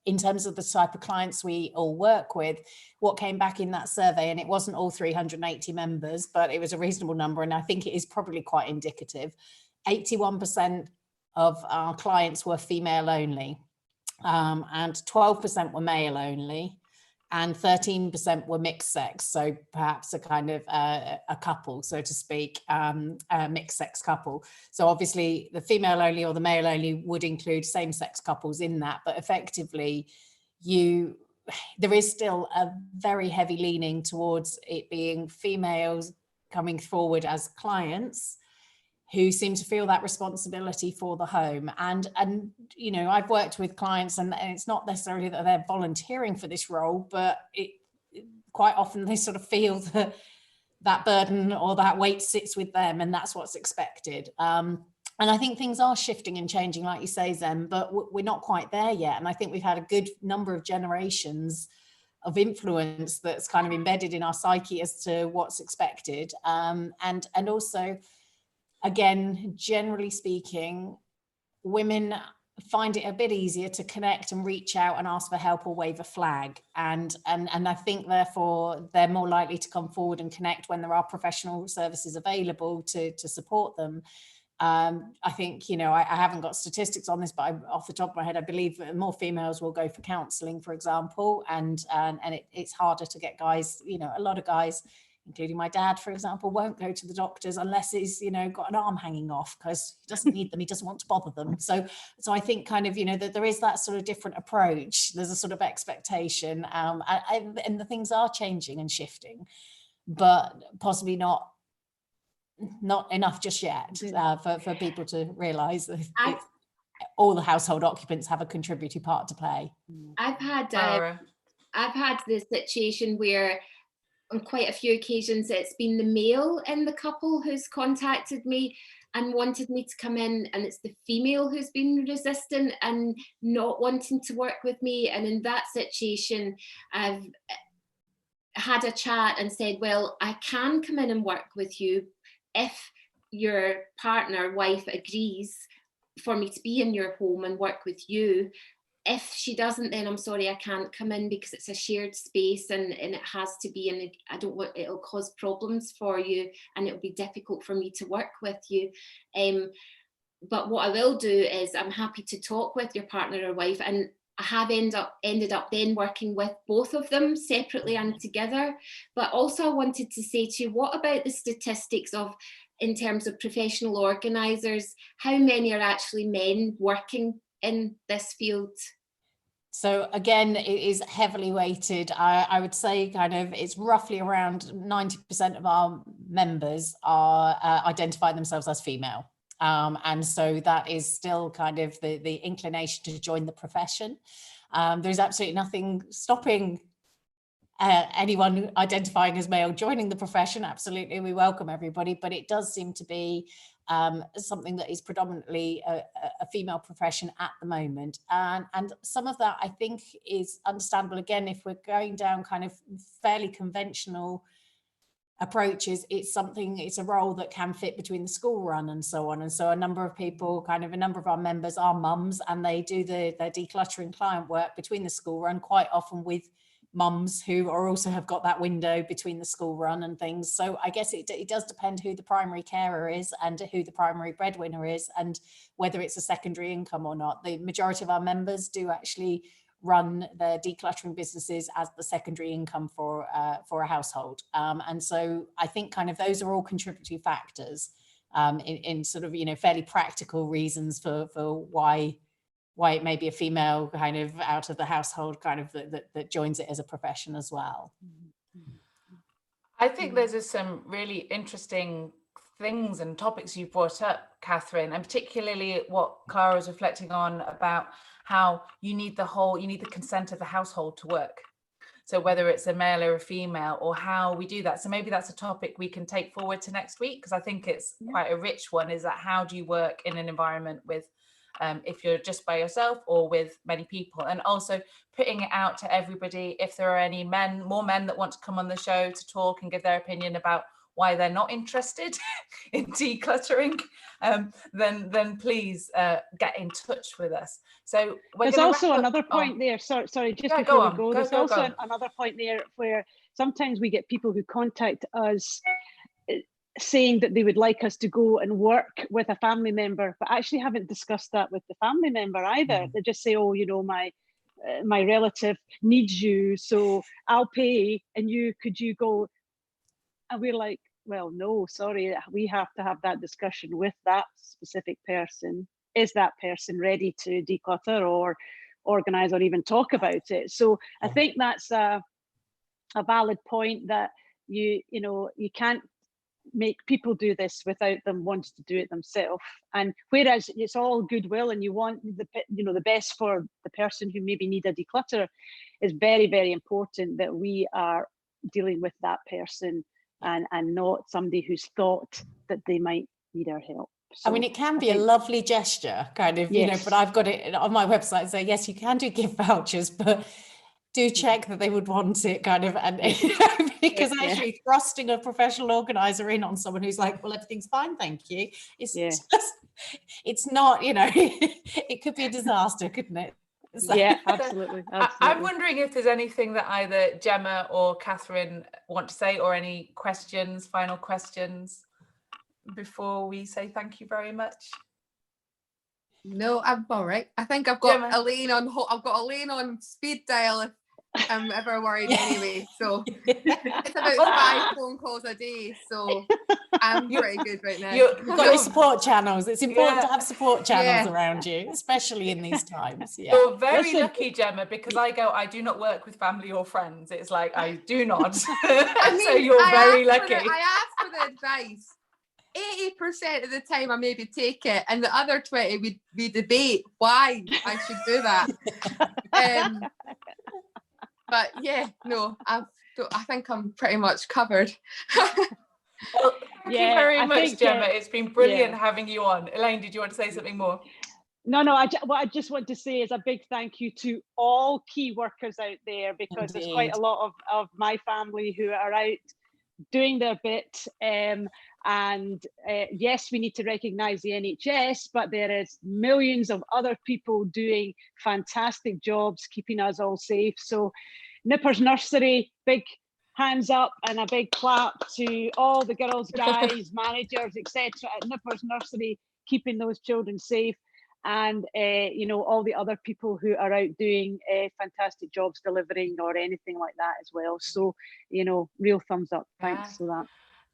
in terms of the type of clients we all work with, what came back in that survey, and it wasn't all 380 members, but it was a reasonable number, and I think it is probably quite indicative. 81% of our clients were female only, and 12% were male only, and 13% were mixed sex, so perhaps a kind of a couple, so to speak, a mixed sex couple. So obviously the female only or the male only would include same-sex couples in that, but effectively there is still a very heavy leaning towards it being females coming forward as clients who seem to feel that responsibility for the home. And you know, I've worked with clients, and it's not necessarily that they're volunteering for this role, but quite often they sort of feel that burden or that weight sits with them, and that's what's expected. And I think things are shifting and changing, like you say, Zem, but we're not quite there yet. And I think we've had a good number of generations of influence that's kind of embedded in our psyche as to what's expected. And also, again, generally speaking, women find it a bit easier to connect and reach out and ask for help or wave a flag. And I think therefore they're more likely to come forward and connect when there are professional services available to support them. I think, you know, I haven't got statistics on this, but off the top of my head, I believe more females will go for counselling, for example, and it's harder to get guys. You know, a lot of guys, including my dad, for example, won't go to the doctors unless he's, you know, got an arm hanging off, because he doesn't need them, he doesn't want to bother them. So I think kind of, you know, that there is that sort of different approach. There's a sort of expectation, and the things are changing and shifting, but possibly not enough just yet for people to realise that all the household occupants have a contributory part to play. I've had Clara. I've had this situation where on quite a few occasions it's been the male in the couple who's contacted me and wanted me to come in, and it's the female who's been resistant and not wanting to work with me. And in that situation, I've had a chat and said, well, I can come in and work with you if your partner, wife agrees for me to be in your home and work with you. If she doesn't, then I'm sorry, I can't come in, because it's a shared space and it has to be in I don't want, it'll cause problems for you and it'll be difficult for me to work with you. But what I will do is I'm happy to talk with your partner or wife, and I have ended up then working with both of them separately and together. But also I wanted to say to you, what about the statistics of, in terms of professional organisers, how many are actually men working in this field? So again, it is heavily weighted. I would say kind of it's roughly around 90% of our members are identify themselves as female. And so that is still kind of the inclination to join the profession. There's absolutely nothing stopping anyone identifying as male joining the profession. Absolutely, we welcome everybody, but it does seem to be something that is predominantly a female profession at the moment, and some of that I think is understandable. Again, if we're going down kind of fairly conventional approaches, it's a role that can fit between the school run and so on. And so a number of our members are mums, and they do their decluttering client work between the school run, quite often with mums who are also have got that window between the school run and things. So I guess it does depend who the primary carer is and who the primary breadwinner is, and whether it's a secondary income or not. The majority of our members do actually run their decluttering businesses as the secondary income for a household. And so I think kind of those are all contributory factors in sort of, you know, fairly practical reasons for why it may be a female kind of out of the household kind of that joins it as a profession as well. I think there's some really interesting things and topics you brought up, Katherine, and particularly what Clara was reflecting on about how you need the consent of the household to work. So whether it's a male or a female, or how we do that. So maybe that's a topic we can take forward to next week, because I think it's quite a rich one, is that how do you work in an environment with if you're just by yourself or with many people, and also putting it out to everybody. If there are any more men that want to come on the show to talk and give their opinion about why they're not interested in decluttering, then please get in touch with us. So there's also another point there. Sorry, just before we go, there's also another point there where sometimes we get people who contact us saying that they would like us to go and work with a family member, but actually haven't discussed that with the family member either. They just say, oh, you know, my relative needs you, so I'll pay, and could you go? And we're like, well, no, sorry, we have to have that discussion with that specific person. Is that person ready to declutter or organize or even talk about it? So I think that's a valid point, that you can't make people do this without them wanting to do it themselves. And whereas it's all goodwill and you want the best for the person who maybe need a declutter, it's very, very important that we are dealing with that person and not somebody who's thought that they might need our help. So I mean, it can be a lovely gesture, kind of, you know, but I've got it on my website. So yes, you can do gift vouchers, but do check that they would want it, kind of, and because actually thrusting a professional organizer in on someone who's like, well, everything's fine, thank you. It's not, you know, it could be a disaster, couldn't it? So. Yeah, absolutely. I'm wondering if there's anything that either Gemma or Katherine want to say, or any questions, final questions before we say thank you very much. No, I'm all right. I think I've got Elaine on. I've got Elaine on speed dial if I'm ever worried anyway. So it's about 5 phone calls a day. So I'm pretty good right now. You've got your support channels. It's important to have support channels around you, especially in these times. Yeah. You're very lucky, Gemma, because I do not work with family or friends. It's like I do not. I mean, so you're very lucky. I asked for the advice. 80% of the time I maybe take it, and the other 20 we debate why I should do that. But yeah, no, I think I'm pretty much covered. Well, thank you very much, Gemma. It's been brilliant having you on. Elaine, did you want to say something more? No, what I just want to say is a big thank you to all key workers out there, because there's quite a lot of my family who are out doing their bit. Yes, we need to recognise the NHS, but there is millions of other people doing fantastic jobs keeping us all safe. So Nippers Nursery, big hands up and a big clap to all the girls, guys, managers, etc. at Nippers Nursery, keeping those children safe. And all the other people who are out doing fantastic jobs delivering or anything like that as well. So, real thumbs up. Thanks for that.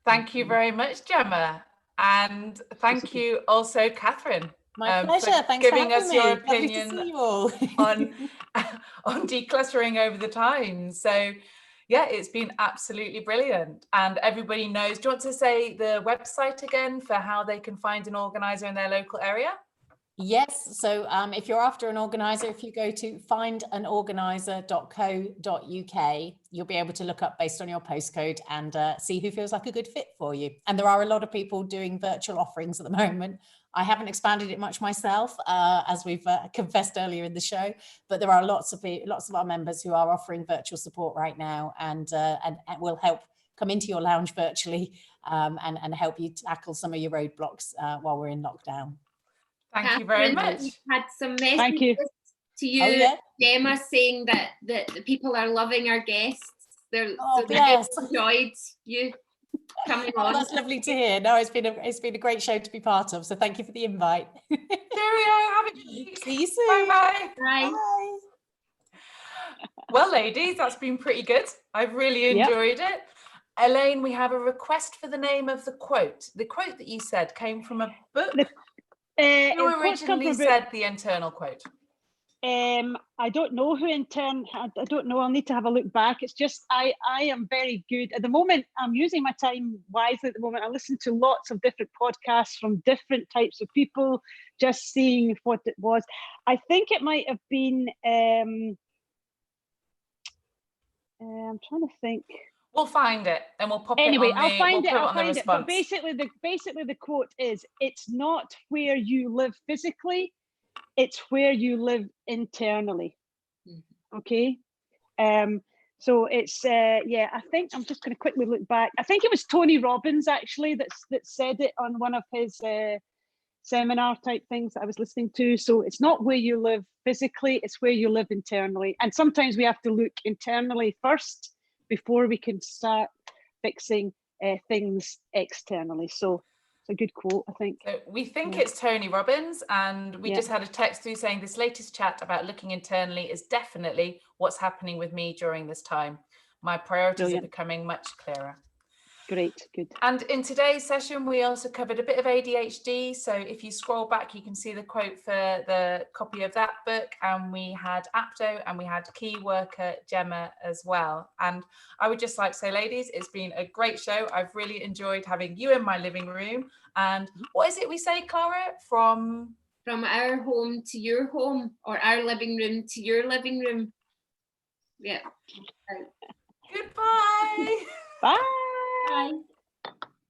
Thank you very much, Gemma. And thank you also, Katherine. My pleasure. Thanks for giving us your opinion on decluttering over the time. So yeah, it's been absolutely brilliant. And everybody knows. Do you want to say the website again for how they can find an organizer in their local area? Yes, so if you're after an organizer, if you go to findanorganizer.co.uk, you'll be able to look up based on your postcode and see who feels like a good fit for you. And there are a lot of people doing virtual offerings at the moment. I haven't expanded it much myself, as we've confessed earlier in the show, but there are lots of our members who are offering virtual support right now, and will help come into your lounge virtually and help you tackle some of your roadblocks while we're in lockdown. Thank you very much. We've had some messages to you, Gemma, saying that the people are loving our guests. They've enjoyed you coming on. That's lovely to hear. No, it's been a great show to be part of. So thank you for the invite. Cheerio. Have a good week. See you soon. Bye. Bye. Well, ladies, that's been pretty good. I've really enjoyed it. Elaine, we have a request for the name of the quote. The quote that you said came from a book. You originally said the internal quote. I don't know who I don't know. I'll need to have a look back. It's just I am very good at the moment. I'm using my time wisely at the moment. I listen to lots of different podcasts from different types of people, just seeing what it was. I think it might have been. I'm trying to think. We'll find it and we'll pop anyway, it on I'll find it. I'll find it. But basically the quote is, it's not where you live physically, it's where you live internally. Okay. So it's yeah, I think I'm just going to quickly look back. I think it was Tony Robbins actually that said it on one of his seminar type things that I was listening to. So it's not where you live physically, it's where you live internally. And sometimes we have to look internally first before we can start fixing things externally. So it's a good quote, I think. So we think it's Tony Robbins, and we just had a text through saying this latest chat about looking internally is definitely what's happening with me during this time. My priorities are becoming much clearer. Great, good. And in today's session, we also covered a bit of ADHD. So if you scroll back, you can see the quote for the copy of that book. And we had Apdo and we had Keyworker, Gemma as well. And I would just like to say, ladies, it's been a great show. I've really enjoyed having you in my living room. And what is it we say, Clara? From our home to your home, or our living room to your living room. Yeah. Goodbye. Bye. Bye.